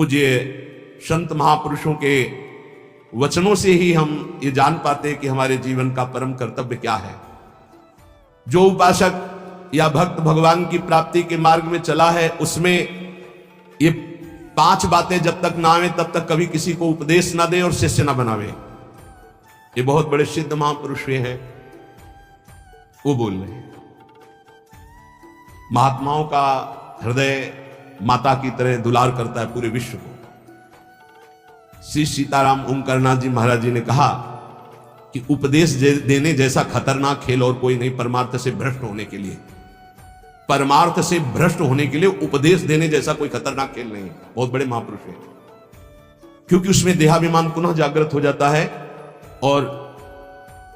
पूज्य संत महापुरुषों के वचनों से ही हम ये जान पाते हैं कि हमारे जीवन का परम कर्तव्य क्या है। जो उपासक या भक्त भगवान की प्राप्ति के मार्ग में चला है, उसमें ये 5 बातें जब तक ना आवे तब तक कभी किसी को उपदेश ना दे और शिष्य ना बनावे। ये बहुत बड़े सिद्ध महापुरुष हैं, वो बोल रहे हैं। महात्माओं का हृदय माता की तरह दुलार करता है पूरे विश्व को। श्री सीताराम ओंकारनाथ जी महाराज जी ने कहा कि उपदेश देने जैसा खतरनाक खेल और कोई नहीं परमार्थ से भ्रष्ट होने के लिए। परमार्थ से भ्रष्ट होने के लिए उपदेश देने जैसा कोई खतरनाक खेल नहीं। बहुत बड़े महापुरुष हैं, क्योंकि उसमें देहाभिमान पुनः जागृत हो जाता है और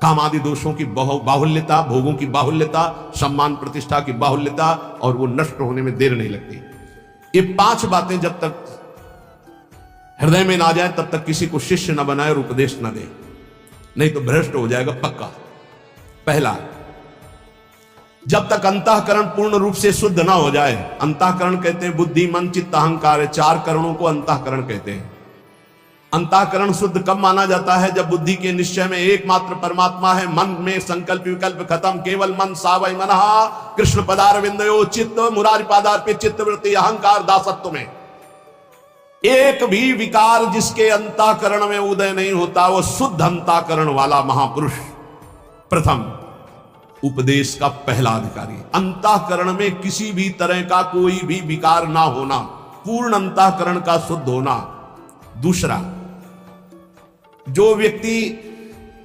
काम आदि दोषों की बाहुल्यता, भोगों की बाहुल्यता, सम्मान प्रतिष्ठा की बाहुल्यता, और वो नष्ट होने में देर नहीं लगती। ये 5 बातें जब तक हृदय में ना जाए तब तक किसी को शिष्य न बनाए और उपदेश न दे, नहीं तो भ्रष्ट हो जाएगा पक्का। पहला, जब तक अंतःकरण पूर्ण रूप से शुद्ध ना हो जाए। अंतःकरण कहते हैं बुद्धि, मन, चित्त, अहंकार, 4 करणों को अंतःकरण कहते हैं। अंतःकरण शुद्ध कब माना जाता है? जब बुद्धि के निश्चय में एकमात्र परमात्मा है, मन में संकल्प विकल्प खत्म, केवल मन सावय मनः कृष्ण पदारविंदयो चित्त मुरारी पादार्पित चित्तवृत्ति अहंकार दासत्व में एक भी विकार जिसके अंतःकरण में उदय नहीं होता, वो शुद्ध अंतःकरण वाला महापुरुष प्रथम उपदेश का पहला अधिकारी। अंतःकरण में किसी भी तरह का कोई भी विकार ना होना, पूर्ण अंतःकरण का शुद्ध होना। दूसरा, जो व्यक्ति,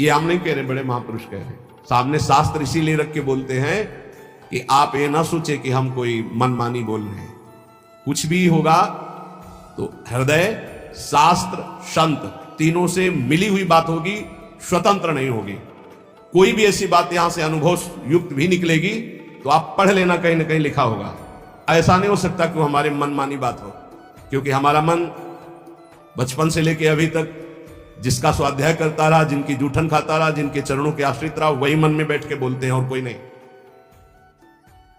ये हम नहीं कह रहे, बड़े महापुरुष कह रहे, सामने शास्त्र इसीलिए रख के बोलते हैं कि आप ये ना सोचे कि हम कोई मनमानी बोल रहे हैं। कुछ भी होगा तो हृदय, शास्त्र, संत तीनों से मिली हुई बात होगी, स्वतंत्र नहीं होगी। कोई भी ऐसी बात यहां से अनुभव युक्त भी निकलेगी तो आप पढ़ लेना, कहीं ना कहीं लिखा होगा। ऐसा नहीं हो सकता कि हमारे मनमानी बात हो, क्योंकि हमारा मन बचपन से लेके अभी तक जिसका स्वाध्याय करता रहा, जिनकी जूठन खाता रहा, जिनके चरणों के आश्रित रहा, वही मन में बैठ के बोलते हैं और कोई नहीं।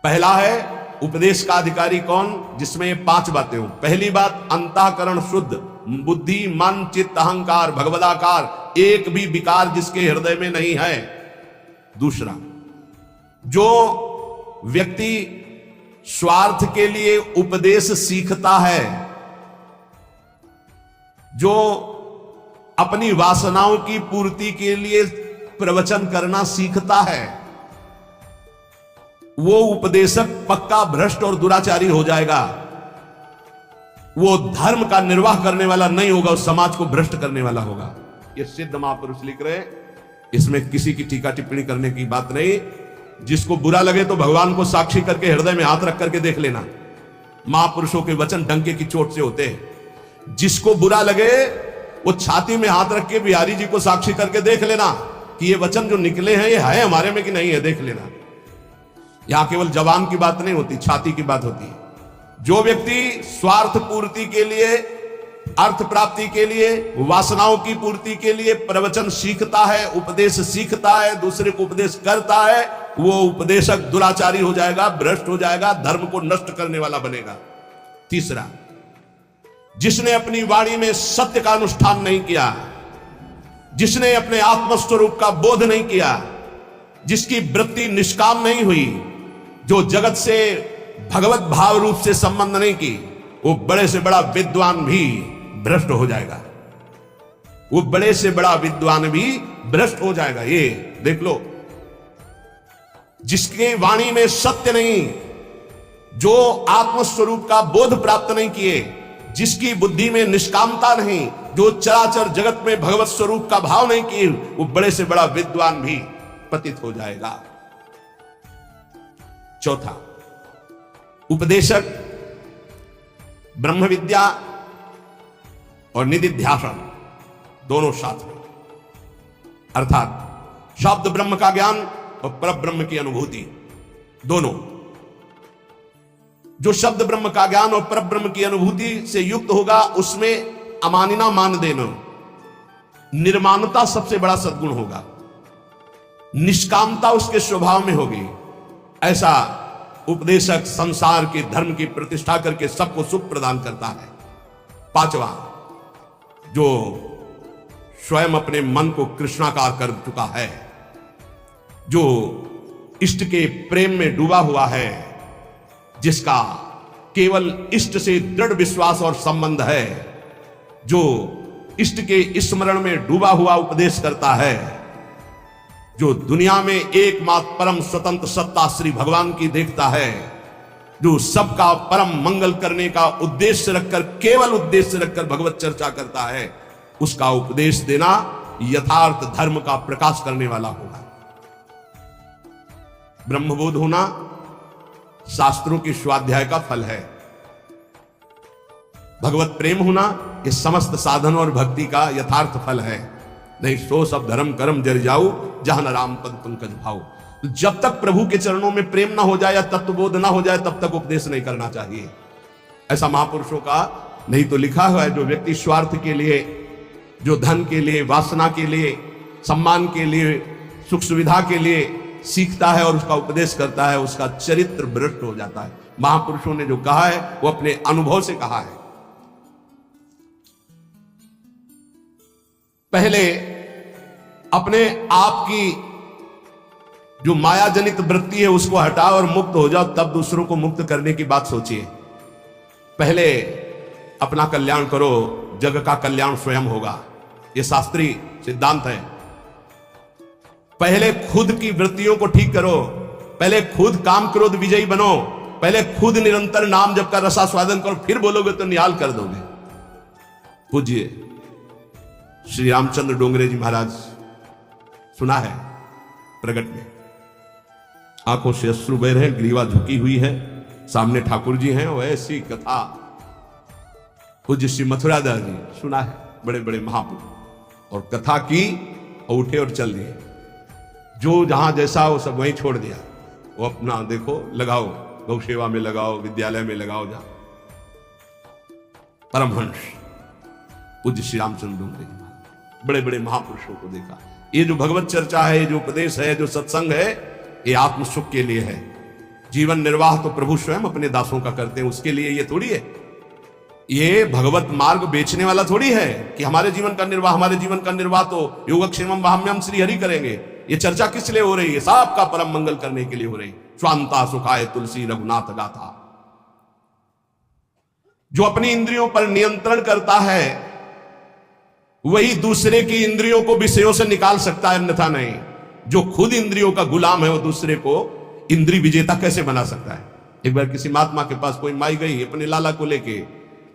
पहला है उपदेश का अधिकारी कौन? जिसमें ये 5 बातें हो। पहली बात, अंतःकरण शुद्ध, बुद्धि, मन, चित्त, अहंकार, भगवदाकार, एक भी विकार जिसके हृदय में नहीं है। दूसरा, जो व्यक्ति स्वार्थ के लिए उपदेश सीखता है, जो अपनी वासनाओं की पूर्ति के लिए प्रवचन करना सीखता है, वो उपदेशक पक्का भ्रष्ट और दुराचारी हो जाएगा। वो धर्म का निर्वाह करने वाला नहीं होगा, उस समाज को भ्रष्ट करने वाला होगा। ये सिद्ध महापुरुष लिख रहे, इसमें किसी की टीका टिप्पणी करने की बात नहीं। जिसको बुरा लगे तो भगवान को साक्षी करके हृदय में हाथ रख करके देख लेना। महापुरुषों के वचन डंके की चोट से होते हैं। जिसको बुरा लगे वो छाती में हाथ रख के बिहारी जी को साक्षी करके देख लेना कि ये वचन जो निकले हैं ये है हमारे में कि नहीं है, देख लेना। यहां केवल जवान की बात नहीं होती, छाती की बात होती है। जो व्यक्ति स्वार्थ पूर्ति के लिए, अर्थ प्राप्ति के लिए, वासनाओं की पूर्ति के लिए प्रवचन सीखता है, उपदेश सीखता है, दूसरे को उपदेश करता है, वो उपदेशक दुराचारी हो जाएगा, भ्रष्ट हो जाएगा, धर्म को नष्ट करने वाला बनेगा। तीसरा, जिसने अपनी वाणी में सत्य का अनुष्ठान नहीं किया, जिसने अपने आत्मस्वरूप का बोध नहीं किया, जिसकी वृत्ति निष्काम नहीं हुई, जो जगत से भगवत भाव रूप से संबंध नहीं की, वो बड़े से बड़ा विद्वान भी भ्रष्ट हो जाएगा। वो बड़े से बड़ा विद्वान भी भ्रष्ट हो जाएगा। ये देख लो, जिसके वाणी में सत्य नहीं, जो आत्मस्वरूप का बोध प्राप्त नहीं किए, जिसकी बुद्धि में निष्कामता नहीं, जो चराचर जगत में भगवत स्वरूप का भाव नहीं किए, वो बड़े से बड़ा विद्वान भी पतित हो जाएगा। चौथा, उपदेशक ब्रह्म विद्या और निधिध्यासन दोनों साथ में, अर्थात शब्द ब्रह्म का ज्ञान और परब्रह्म की अनुभूति दोनों। जो शब्द ब्रह्म का ज्ञान और परब्रह्म की अनुभूति से युक्त होगा, उसमें अमानिना मान देना, निर्माणता सबसे बड़ा सद्गुण होगा, निष्कामता उसके स्वभाव में होगी। ऐसा उपदेशक संसार के धर्म की प्रतिष्ठा करके सबको सुख प्रदान करता है। पांचवा, जो स्वयं अपने मन को कृष्णाकार कर चुका है, जो इष्ट के प्रेम में डूबा हुआ है, जिसका केवल इष्ट से दृढ़ विश्वास और संबंध है, जो इष्ट के स्मरण में डूबा हुआ उपदेश करता है, जो दुनिया में एकमात्र परम स्वतंत्र सत्ता श्री भगवान की देखता है, जो सबका परम मंगल करने का उद्देश्य रखकर, केवल उद्देश्य रखकर भगवत चर्चा करता है, उसका उपदेश देना यथार्थ धर्म का प्रकाश करने वाला होगा। ब्रह्मबोध होना शास्त्रों की स्वाध्याय का फल है। भगवत प्रेम होना ये समस्त साधन और भक्ति का यथार्थ फल है। नहीं सो सब धर्म कर्म जर जाऊ, जहां न राम पद पंकज भाऊ। जब तक प्रभु के चरणों में प्रेम ना हो जाए या तत्वबोध ना हो जाए, तब तक उपदेश नहीं करना चाहिए। ऐसा महापुरुषों का नहीं तो लिखा हुआ है, जो व्यक्ति स्वार्थ के लिए, जो धन के लिए, वासना के लिए, सम्मान के लिए, सुख सुविधा के लिए सीखता है और उसका उपदेश करता है, उसका चरित्र भ्रष्ट हो जाता है। महापुरुषों ने जो कहा है वो अपने अनुभव से कहा है। पहले अपने आप की जो माया जनित वृत्ति है उसको हटाओ और मुक्त हो जाओ, तब दूसरों को मुक्त करने की बात सोचिए। पहले अपना कल्याण करो, जग का कल्याण स्वयं होगा। यह शास्त्रीय सिद्धांत है। पहले खुद की वृत्तियों को ठीक करो, पहले खुद काम क्रोध विजयी बनो, पहले खुद निरंतर नाम जप का रसास्वादन करो, फिर बोलोगे तो निहाल कर दोगे। पूज्य श्री रामचंद्र डोंगरे जी महाराज, सुना है प्रगट में, आंखों से अश्रु बह रहे हैं, ग्रीवा झुकी हुई है, सामने ठाकुर जी हैं, वो ऐसी कथा पूज्य श्री मथुरादास जी, सुना है, बड़े बड़े महापुरुष, और कथा की और उठे और चल दिए। जो जहां जैसा वो सब वहीं छोड़ दिया। वो अपना देखो, लगाओ, गौ सेवा में लगाओ, विद्यालय में लगाओ, जहां परमहंस पूज्य श्री रामचंद्र डोंगरे जी, बड़े बड़े महापुरुषों को देखा। ये जो भगवत चर्चा है, जो उपदेश है, जो सत्संग है, ये आत्म सुख के लिए है। जीवन निर्वाह तो प्रभु स्वयं अपने दासों का करते हैं, उसके लिए ये थोड़ी है। ये भगवत मार्ग बेचने वाला थोड़ी है कि हमारे जीवन का निर्वाह तो योगक्षेमम वाहम्यम श्री हरि करेंगे। ये चर्चा किस लिए हो रही है? सबका परम मंगल करने के लिए हो रही है। स्वांता सुखाय तुलसी रघुनाथ गाथा। जो अपनी इंद्रियों पर नियंत्रण करता है वही दूसरे की इंद्रियों को विषयों से निकाल सकता है, अन्यथा नहीं। जो खुद इंद्रियों का गुलाम है वो दूसरे को इंद्रिय विजेता कैसे बना सकता है? एक बार किसी महात्मा के पास कोई माई गई अपने लाला को लेके,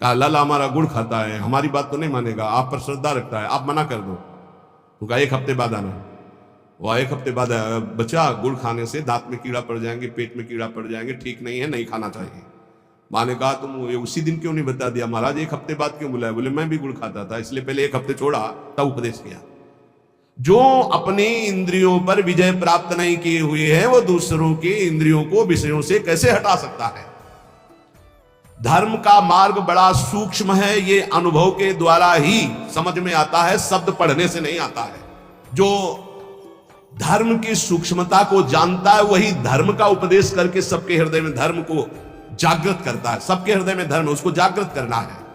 कहा लाला हमारा गुड़ खाता है, हमारी बात तो नहीं मानेगा, आप पर श्रद्धा रखता है, आप मना कर दो। तो कहा 1 हफ्ते बाद आना। वो 1 हफ्ते बाद आया, बच्चा गुड़ खाने से दांत में कीड़ा पड़ जाएंगे, पेट में कीड़ा पड़ जाएंगे, ठीक नहीं है, नहीं खाना चाहिए। माँ ने कहा तुम उसी दिन क्यों नहीं बता दिया? महाराज 1 हफ्ते बाद क्यों बुलाया? बोले मैं भी गुड़ खाता था, इसलिए पहले 1 हफ्ते छोड़ा तब उपदेश किया। जो अपनी इंद्रियों पर विजय प्राप्त नहीं किए हुए हैं वो दूसरों की इंद्रियों को विषयों से कैसे हटा सकता है? धर्म का मार्ग बड़ा सूक्ष्म है, ये अनुभव के द्वारा ही समझ में आता है, शब्द पढ़ने से नहीं आता है। जो धर्म की सूक्ष्मता को जानता है वही धर्म का उपदेश करके सबके हृदय में धर्म को जागृत करता है। सबके हृदय में धर्म, उसको जागृत करना है।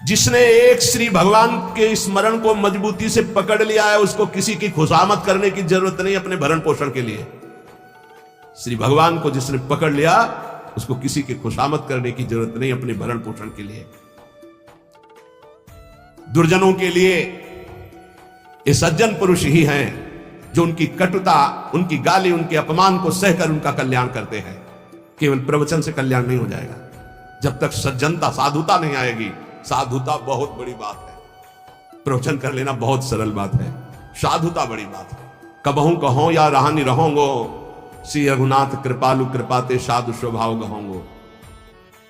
जिसने एक श्री भगवान के स्मरण को मजबूती से पकड़ लिया है उसको किसी की खुशामद करने की जरूरत नहीं अपने भरण पोषण के लिए। श्री भगवान को जिसने पकड़ लिया उसको किसी की खुशामद करने की जरूरत नहीं अपने भरण पोषण के लिए। दुर्जनों के लिए ये सज्जन पुरुष ही हैं जो उनकी कटुता, उनकी गाली, उनके अपमान को सहकर उनका कल्याण करते हैं। केवल प्रवचन से कल्याण नहीं हो जाएगा। जब तक सज्जनता, साधुता नहीं आएगी। साधुता बहुत बड़ी बात है, प्रवचन कर लेना बहुत सरल बात है, साधुता बड़ी बात है। कबहू कहो या रहानी रहोगो, श्री रघुनाथ कृपालु कृपाते साधु स्वभाव गहोगो।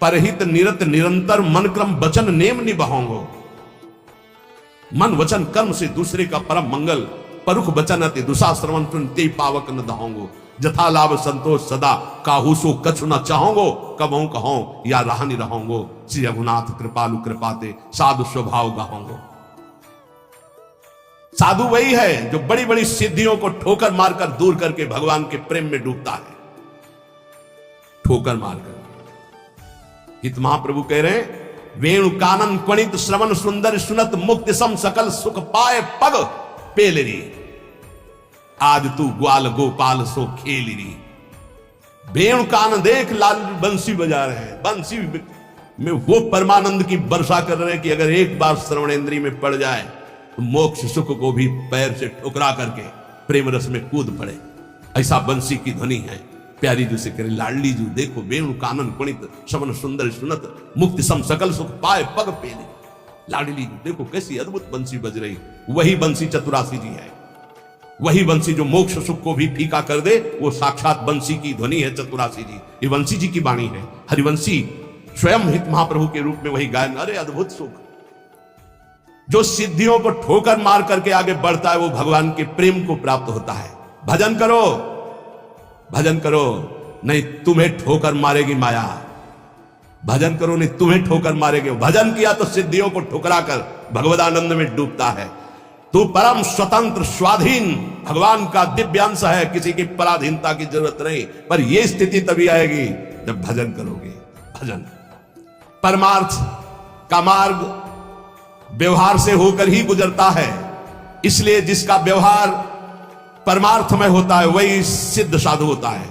परहित निरत निरंतर मन क्रम वचन नेम निबहोगो। मन वचन कर्म से दूसरे का परम मंगल, परुख वचन अति दुसाश्रवण सुनते पावक न दहोगो। जथा लाभ संतोष सदा काहू सो कछु न चाहोगो। कबहू कहो या रहानी रहोगो, श्री रघुनाथ कृपालु कृपाते साधु स्वभाव गहोगो। साधु वही है जो बड़ी बड़ी सिद्धियों को ठोकर मारकर दूर करके भगवान के प्रेम में डूबता है। ठोकर मारकर। इत महाप्रभु कह रहे हैं वेणु कानन क्वणित श्रवण सुंदर सुनत मुक्ति सम सकल सुख पाए पग पेलरी। आज तू ग्वाल गोपाल सो खेलरी। वेणु कान देख लाल बंसी बजा रहे हैं, बंसी में वो परमानंद की वर्षा कर रहे हैं कि अगर एक बार श्रवणेंद्री में पड़ जाए तो मोक्ष सुख को भी पैर से ठुकरा करके प्रेम रस में कूद पड़े। ऐसा बंसी की ध्वनि है। प्यारी जी से करे लाडली जी देखो वेणु कानन पुणित श्रवण सुंदर सुनत मुक्ति सम सकल सुख पाए पग पेले। लाडली जी देखो कैसी अद्भुत बंसी बज रही। वही बंसी चतुरासी जी है, वही बंसी जो मोक्ष सुख को भी फीका कर दे, वो साक्षात बंसी की ध्वनि है चतुरासी जी। ये बंसी जी की वाणी है। हरिवंशी स्वयं हित महाप्रभु के रूप में वही गायन। अरे अद्भुत सुख। जो सिद्धियों को ठोकर मार करके आगे बढ़ता है वो भगवान के प्रेम को प्राप्त होता है। भजन करो, भजन करो, नहीं तुम्हें ठोकर मारेगी माया। भजन करो, नहीं तुम्हें ठोकर मारेगी। भजन किया तो सिद्धियों को ठुकरा कर भगवदानंद में डूबता है। तू परम स्वतंत्र स्वाधीन भगवान का दिव्य अंश है, किसी की पराधीनता की जरूरत नहीं। पर यह स्थिति तभी आएगी जब भजन करोगे। भजन परमार्थ का मार्ग व्यवहार से होकर ही गुजरता है। इसलिए जिसका व्यवहार परमार्थ में होता है वही सिद्ध साधु होता है।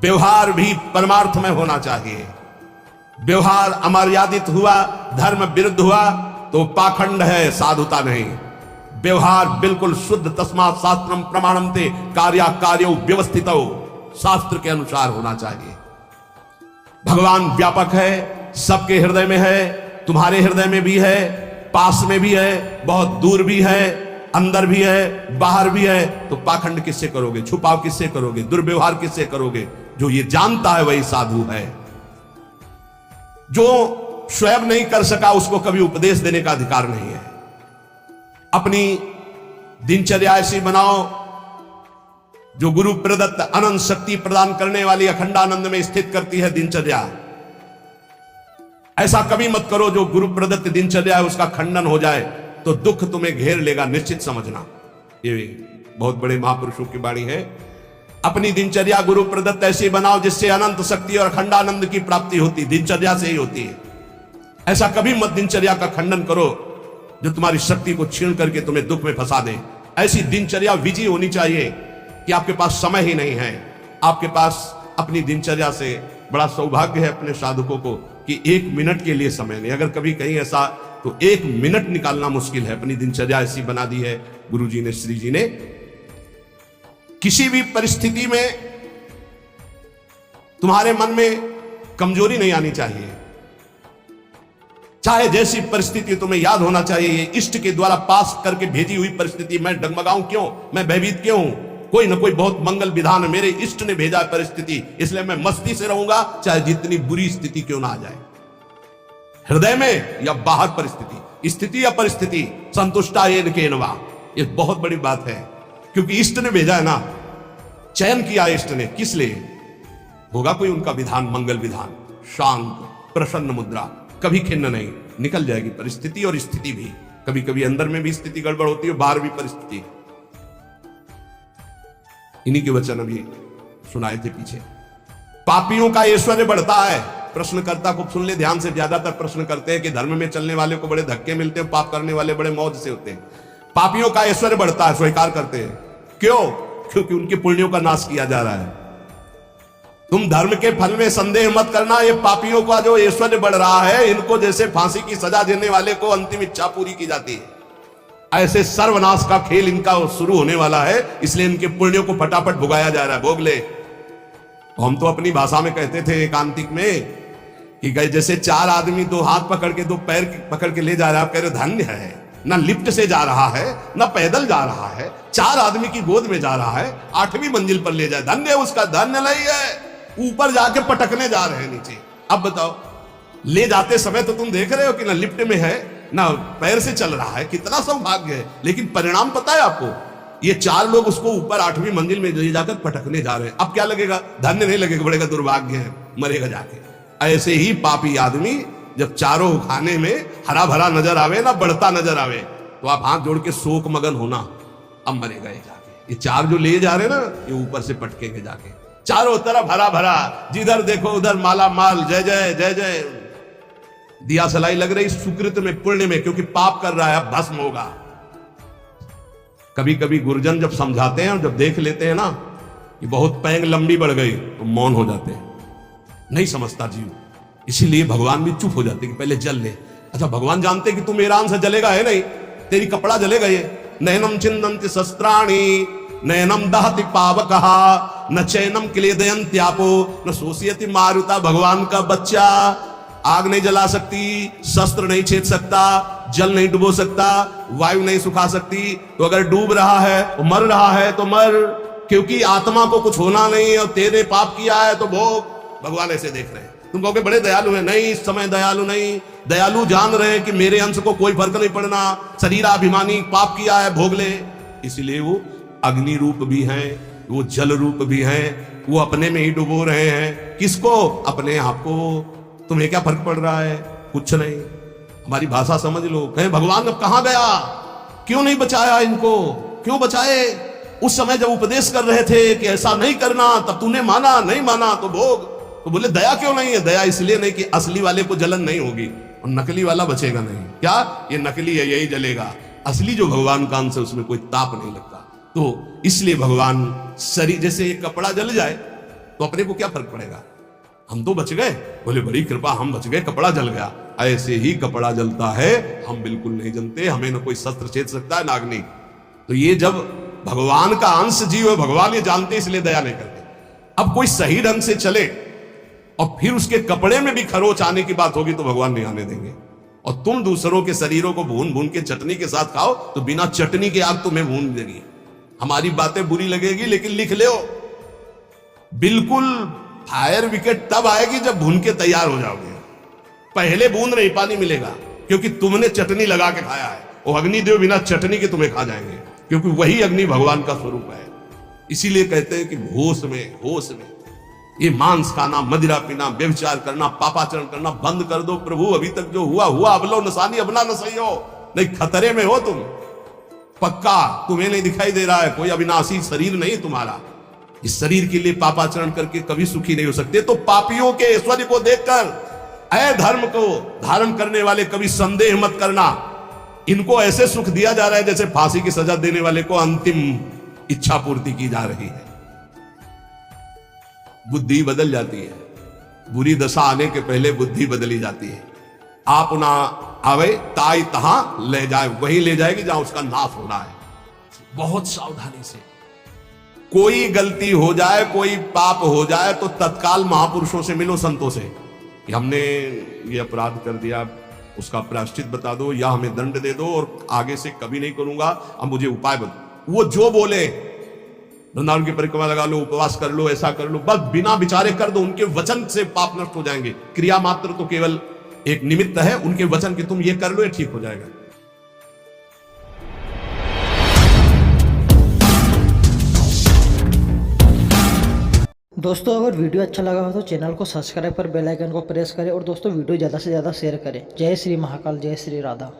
व्यवहार भी परमार्थ में होना चाहिए। व्यवहार अमर्यादित हुआ, धर्म विरुद्ध हुआ तो पाखंड है, साधुता नहीं। व्यवहार बिल्कुल शुद्ध, तस्मात् शास्त्रम प्रमाणम ते कार्या कार्यो व्यवस्थितो, शास्त्र के अनुसार होना चाहिए। भगवान व्यापक है, सबके हृदय में है, तुम्हारे हृदय में भी है, पास में भी है, बहुत दूर भी है, अंदर भी है, बाहर भी है। तो पाखंड किससे करोगे, छुपाव किससे करोगे, दुर्व्यवहार किससे करोगे? जो ये जानता है वही साधु है। जो स्वयं नहीं कर सका उसको कभी उपदेश देने का अधिकार नहीं है। अपनी दिनचर्या ऐसी बनाओ जो गुरु प्रदत्त अनंत शक्ति प्रदान करने वाली अखंडानंद में स्थित करती है दिनचर्या। ऐसा कभी मत करो जो गुरु प्रदत्त दिनचर्या है उसका खंडन हो जाए तो दुख तुम्हें घेर लेगा, निश्चित समझना। ये बहुत बड़े महापुरुषों की वाणी है। अपनी दिनचर्या गुरु प्रदत्त ऐसी बनाओ जिससे अनंत शक्ति और अखंडानंद की प्राप्ति होती, दिनचर्या से ही होती है। ऐसा कभी मत दिनचर्या का खंडन करो जो तुम्हारी शक्ति को छीन करके तुम्हें दुख में फंसा दे। ऐसी दिनचर्या विजयी होनी चाहिए कि आपके पास समय ही नहीं है। आपके पास अपनी दिनचर्या से बड़ा सौभाग्य है अपने साधकों को कि 1 मिनट के लिए समय नहीं। अगर कभी कहीं ऐसा तो 1 मिनट निकालना मुश्किल है। अपनी दिनचर्या ऐसी बना दी है गुरु जी ने, श्री जी ने। किसी भी परिस्थिति में तुम्हारे मन में कमजोरी नहीं आनी चाहिए। चाहे जैसी परिस्थिति तुम्हें याद होना चाहिए ये इष्ट के द्वारा पास करके भेजी हुई परिस्थिति। मैं डगमगाऊं क्यों, मैं भयभीत क्यों हूं? कोई ना कोई बहुत मंगल विधान मेरे इष्ट ने भेजा परिस्थिति, इसलिए मैं मस्ती से रहूंगा चाहे जितनी बुरी स्थिति क्यों ना आ जाए। हृदय में या बाहर परिस्थिति, स्थिति या परिस्थिति, संतुष्टा येन केनवा। ये बहुत बड़ी बात है क्योंकि इष्ट ने भेजा है ना, चयन किया इष्ट ने। किस लिए? होगा कोई उनका विधान, मंगल विधान। शांत प्रसन्न मुद्रा, कभी खिन्न नहीं, निकल जाएगी परिस्थिति और स्थिति भी। कभी कभी अंदर में भी स्थिति गड़बड़ होती है, बाहर भी परिस्थिति। इन्हीं के वचन अभी सुनाए थे पीछे। पापियों का ऐश्वर्य बढ़ता है। प्रश्नकर्ता को सुन ले ध्यान से। ज्यादातर प्रश्न करते हैं कि धर्म में चलने वाले को बड़े धक्के मिलते हैं, पाप करने वाले बड़े मौज से होते हैं। पापियों का ऐश्वर्य बढ़ता है, स्वीकार करते हैं। क्यों? क्योंकि उनके पुण्यों का नाश किया जा रहा है। तुम धर्म के फल में संदेह मत करना। ये पापियों का जो ऐश्वर्य बढ़ रहा है, इनको जैसे फांसी की सजा देने वाले को अंतिम इच्छा पूरी की जाती है, ऐसे सर्वनाश का खेल इनका शुरू होने वाला है। इसलिए इनके पुण्यों को फटाफट भुगाया जा रहा है। भोग ले। हम तो अपनी भाषा में कहते थे एकांतिक में कि जैसे 4 आदमी 2 हाथ पकड़ के 2 पैर पकड़ के ले जा रहा है। आप कह रहे धन्य है, ना लिफ्ट से जा रहा है, ना पैदल जा रहा है, 4 आदमी की गोद में जा रहा है, 8वीं मंजिल पर ले जाए। धन्य है उसका। धन्य नहीं है ऊपर जाके पटकने जा रहे हैं नीचे। अब बताओ, ले जाते समय तो तुम देख रहे हो कि ना लिफ्ट में है ना पैर से चल रहा है, कितना सौभाग्य है। लेकिन परिणाम पता है आपको? ये 4 लोग उसको ऊपर 8वीं मंजिल में ले जाकर पटकने जा रहे हैं। अब क्या लगेगा? धन्य नहीं लगेगा, बड़ेगा दुर्भाग्य है, मरेगा जाके। ऐसे ही पापी आदमी जब चारों खाने में हरा भरा नजर आवे ना, बढ़ता नजर आवे, तो आप हाथ जोड़ के शोक मगन होना, अब मरेगा ये जाके। ये 4 जो ले जा रहे ना, ये ऊपर से पटकेंगे जाके। चारों तरफ हरा भरा, जिधर देखो उधर माला माल, जय जय जय जय। दिया सलाई लग रही सुकृत में, पुण्य में, क्योंकि पाप कर रहा है, अब भस्म होगा। कभी कभी गुरुजन जब समझाते हैं और जब देख लेते हैं ना कि बहुत पैंग लंबी बढ़ गई, तो मौन हो जाते हैं, नहीं समझता जीव। इसीलिए भगवान भी चुप हो जाते कि पहले जल ले। अच्छा, भगवान जानते कि तू मेरा अंश जलेगा, है नहीं, तेरी कपड़ा जलेगा ये। नयनम चिंदन्ति शस्त्राणि नयनम दहति पावकहा न चैनम क्लेदयन्त्यापो न शोषयति मारुता। भगवान का बच्चा आग नहीं जला सकती, शस्त्र नहीं छेद सकता, जल नहीं डुबो सकता, वायु नहीं सुखा सकती। तो अगर डूब रहा है, तो मर रहा है तो मर, क्योंकि आत्मा को कुछ होना नहीं, और तेरे पाप किया है तो भोग। भगवान ऐसे देख रहे हैं। तुम कहोगे बड़े दयालु है, नहीं, इस समय दयालु नहीं। दयालु जान रहे कि मेरे अंश को कोई फर्क नहीं पड़ना, शरीराभिमानी पाप किया है, भोग ले। इसलिए वो अग्नि रूप भी हैं, वो जल रूप भी हैं, वो अपने में ही डुबो रहे हैं। किसको? अपने आप को। तुम्हें क्या फर्क पड़ रहा है? कुछ नहीं। हमारी भाषा समझ लो। कहें भगवान अब कहां गया, क्यों नहीं बचाया इनको, क्यों बचाए? उस समय जब उपदेश कर रहे थे कि ऐसा नहीं करना, तब तूने माना, नहीं माना तो भोग। तो बोले दया क्यों नहीं है? दया इसलिए नहीं कि असली वाले को जलन नहीं होगी और नकली वाला बचेगा नहीं। क्या ये नकली है, यही जलेगा। असली जो भगवान का अंश है उसमें कोई ताप नहीं लगता। तो इसलिए भगवान शरीर, जैसे ये कपड़ा जल जाए तो अपने को क्या फर्क पड़ेगा, हम तो बच गए। बोले बड़ी कृपा, हम बच गए, कपड़ा जल गया। ऐसे ही कपड़ा जलता है, हम बिल्कुल नहीं जलते, हमें न कोई शस्त्र छेद सकता है, नाग्नि। तो ये जब भगवान का अंश जीव है, भगवान ये जानते इसलिए दया नहीं करते। अब कोई सही ढंग से चले और फिर उसके कपड़े में भी खरोच आने की बात होगी तो भगवान नहीं आने देंगे। और तुम दूसरों के शरीरों को भून भून के चटनी के साथ खाओ तो बिना चटनी के आग तुम्हें भून देगी। हमारी बातें बुरी लगेगी, लेकिन लिख लो, बिल्कुल फायर विकेट तब आएगी जब भून के तैयार हो जाओगे। पहले बूंद नहीं पानी मिलेगा, क्योंकि तुमने चटनी लगा के खाया है। वो अग्निदेव बिना चटनी के तुम्हें खा जाएंगे, क्योंकि वही अग्नि भगवान का स्वरूप है। इसीलिए कहते हैं कि होश में ये मांस खाना, मदिरा पीना, व्यभिचार करना, पापाचरण करना बंद कर दो। प्रभु अभी तक जो हुआ हुआ, अब लो नसानी, अब ना सही हो, नहीं खतरे में हो तुम पक्का। तुम्हें नहीं दिखाई दे रहा है, कोई अविनाशी शरीर नहीं तुम्हारा। इस शरीर के लिए पापाचरण करके कभी सुखी नहीं हो सकते। तो पापियों के ऐश्वर्य को देखकर अधर्म को धारण करने वाले कभी संदेह मत करना। इनको ऐसे सुख दिया जा रहा है जैसे फांसी की सजा देने वाले को अंतिम इच्छा पूर्ति की जा रही है। बुद्धि बदल जाती है, बुरी दशा आने के पहले बुद्धि बदली जाती है। आप ना आवे ताई तहां ले जाए, वही ले जाएगी जहां उसका नाश होना है। बहुत सावधानी से। कोई गलती हो जाए, कोई पाप हो जाए तो तत्काल महापुरुषों से मिलो, संतों से, कि हमने ये अपराध कर दिया, उसका प्रायश्चित बता दो या हमें दंड दे दो और आगे से कभी नहीं करूंगा, अब मुझे उपाय बता। वो जो बोले, वृंदावन की परिक्रमा लगा लो, उपवास कर लो, ऐसा कर लो, बस बिना विचारे कर दो। उनके वचन से पाप नष्ट हो जाएंगे। क्रिया मात्र तो केवल एक निमित्त है, उनके वचन की तुम ये कर लो, ये ठीक हो जाएगा। दोस्तों अगर वीडियो अच्छा लगा हो तो चैनल को सब्सक्राइब कर बेल आइकन को प्रेस करें और दोस्तों वीडियो ज़्यादा से ज़्यादा शेयर करें। जय श्री महाकाल, जय श्री राधा।